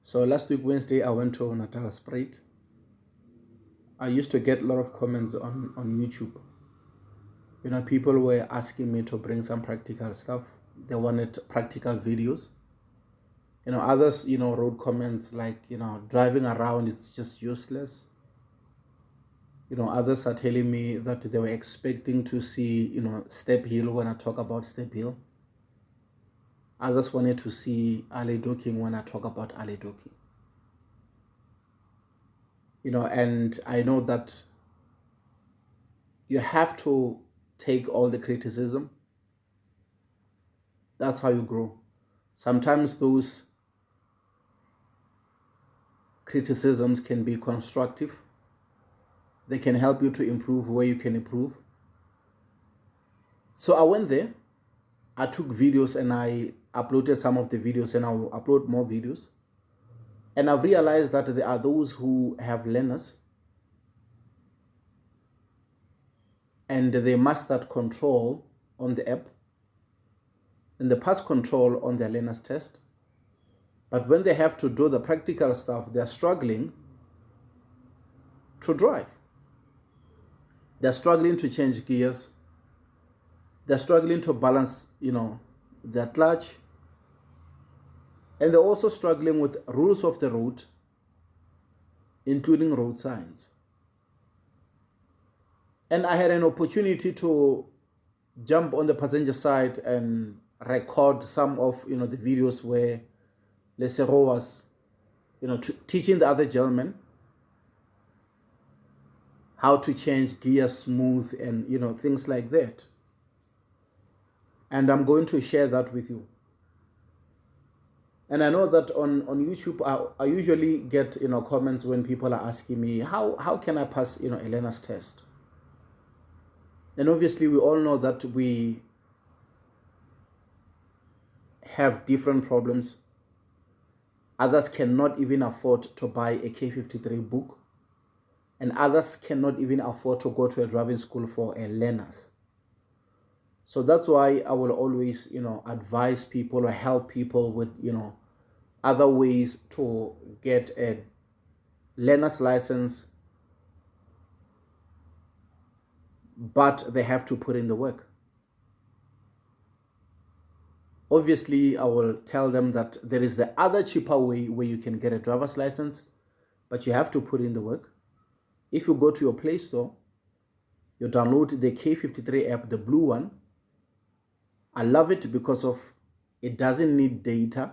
So last week, Wednesday, I went to Natal Spruit. I used to get a lot of comments on YouTube. People were asking me to bring some practical stuff. They wanted practical videos. Others, wrote comments like, driving around, it's just useless. Others are telling me that they were expecting to see, step hill when I talk about step hill. Others wanted to see alley docking when I talk about alley docking. And I know that you have to take all the criticism. That's how you grow. Sometimes those criticisms can be constructive. They can help you to improve where you can improve. So I went there, I took videos and I uploaded some of the videos, and I'll upload more videos. And I've realized that there are those who have learners and they mastered control on the app and they pass control on their learners test. But when they have to do the practical stuff, they're struggling to drive. They're struggling to change gears. They're struggling to balance, their clutch. And they're also struggling with rules of the road, including road signs. And I had an opportunity to jump on the passenger side and record some of, the videos where Lesero was, teaching the other gentlemen how to change gears smooth and, things like that. And I'm going to share that with you. And I know that on YouTube, I usually get, comments when people are asking me, how can I pass, a learner's test? And obviously, we all know that we have different problems. Others cannot even afford to buy a K53 book. And others cannot even afford to go to a driving school for a learners. So that's why I will always, advise people or help people with, other ways to get a learner's license, but they have to put in the work. Obviously, I will tell them that there is the other cheaper way where you can get a driver's license, but you have to put in the work. If you go to your Play Store, you download the K53 app, the blue one. I love it because of it doesn't need data.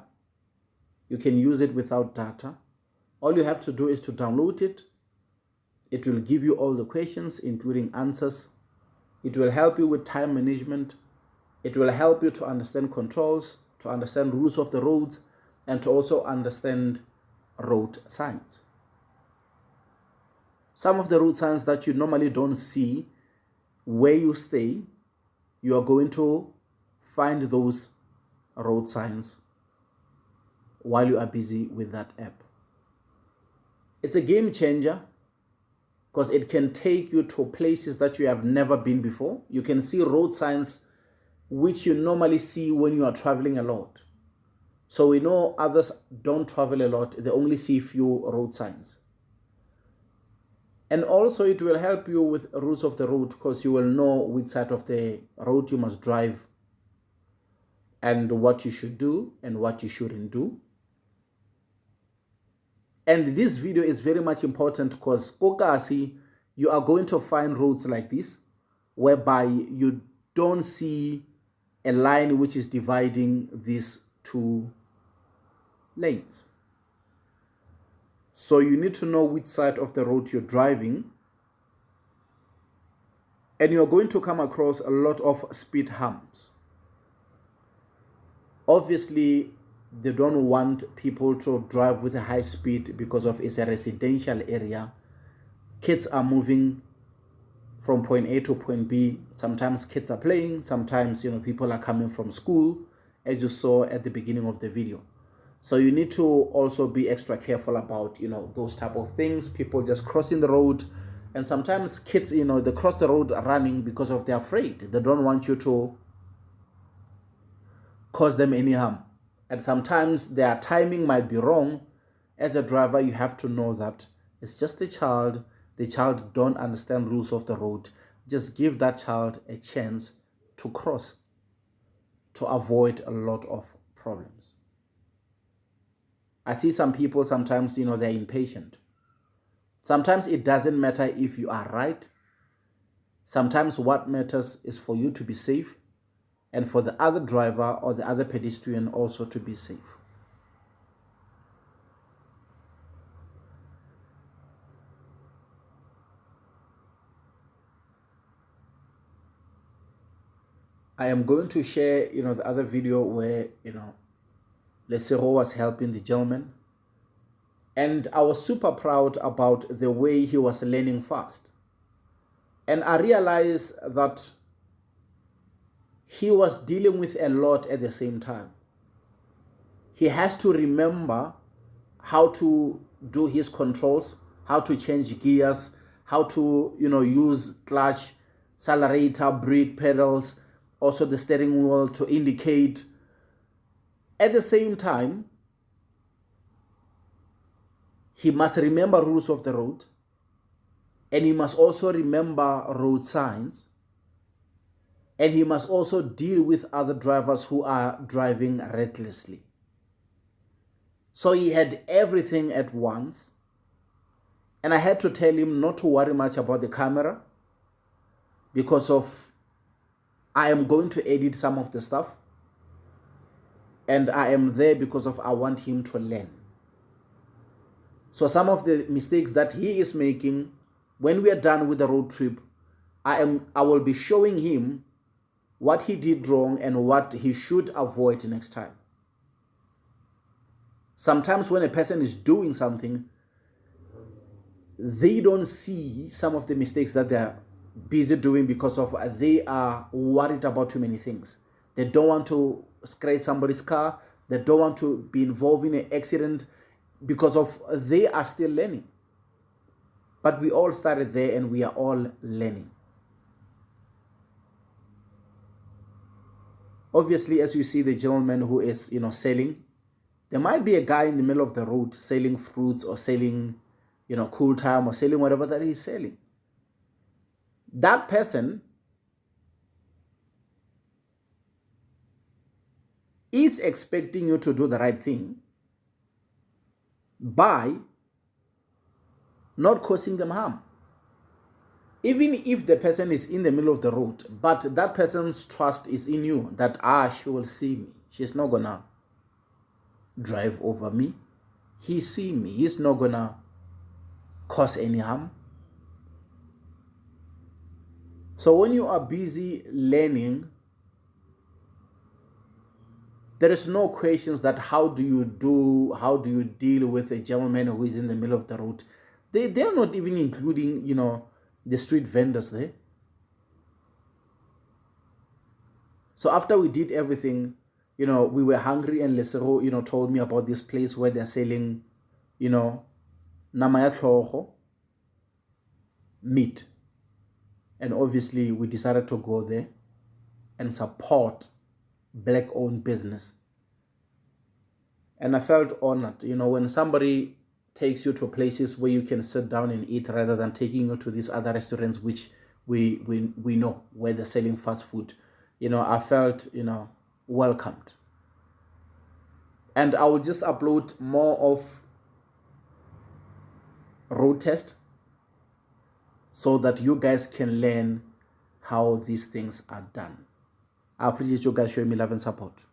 You can use it without data. All you have to do is to download it. It will give you all the questions, including answers. It will help you with time management. It will help you to understand controls, to understand rules of the roads, and to also understand road signs. Some of the road signs that you normally don't see where you stay, you are going to find those road signs while you are busy with that app. It's a game changer because it can take you to places that you have never been before. You can see road signs which you normally see when you are traveling a lot. So we know others don't travel a lot. They only see few road signs. And also it will help you with rules of the road because you will know which side of the road you must drive and what you should do and what you shouldn't do. And this video is very much important because kokasi, you are going to find roads like this whereby you don't see a line which is dividing these two lanes. So you need to know which side of the road you're driving. And you're going to come across a lot of speed humps. Obviously, they don't want people to drive with a high speed because of it's a residential area. Kids are moving from point A to point B. Sometimes kids are playing. Sometimes, people are coming from school, as you saw at the beginning of the video. So you need to also be extra careful about, those type of things. People just crossing the road. And sometimes kids, they cross the road running because of they're afraid. They don't want you to cause them any harm. And sometimes their timing might be wrong as a driver, you have to know that it's just a child. The child don't understand rules of the road. Just give that child a chance to cross, to avoid a lot of problems. I see some people sometimes, they're impatient. Sometimes it doesn't matter if you are right. Sometimes what matters is for you to be safe and for the other driver or the other pedestrian also to be safe. I am going to share, the other video where, Lesego was helping the gentleman. And I was super proud about the way he was learning fast. And I realized that he was dealing with a lot at the same time. He has to remember how to do his controls, how to change gears, how to, use clutch, accelerator, brake pedals, also the steering wheel to indicate. At the same time, he must remember rules of the road, and he must also remember road signs, and he must also deal with other drivers who are driving recklessly. So he had everything at once, and I had to tell him not to worry much about the camera because I am going to edit some of the stuff, and I am there because I want him to learn. So some of the mistakes that he is making, when we are done with the road trip, I will be showing him what he did wrong and what he should avoid next time. Sometimes when a person is doing something, they don't see some of the mistakes that they're busy doing because they are worried about too many things. They don't want to scratch somebody's car. They don't want to be involved in an accident because they are still learning. But we all started there and we are all learning. Obviously, as you see the gentleman who is, selling, there might be a guy in the middle of the road selling fruits or selling, cool time or selling whatever that he's selling. That person is expecting you to do the right thing by not causing them harm. Even if the person is in the middle of the road, but that person's trust is in you, that she will see me. She's not gonna drive over me. He see me. He's not gonna cause any harm. So when you are busy learning, there is no questions that how do you deal with a gentleman who is in the middle of the road. They're not even including, the street vendors there. So after we did everything, we were hungry, and Lesego, told me about this place where they're selling, nama ya tlhogo, meat. And obviously we decided to go there and support Black-owned business. And I felt honored, when somebody takes you to places where you can sit down and eat rather than taking you to these other restaurants which we know where they're selling fast food. I felt, welcomed. And I will just upload more of road test so that you guys can learn how these things are done. I appreciate you guys showing me love and support.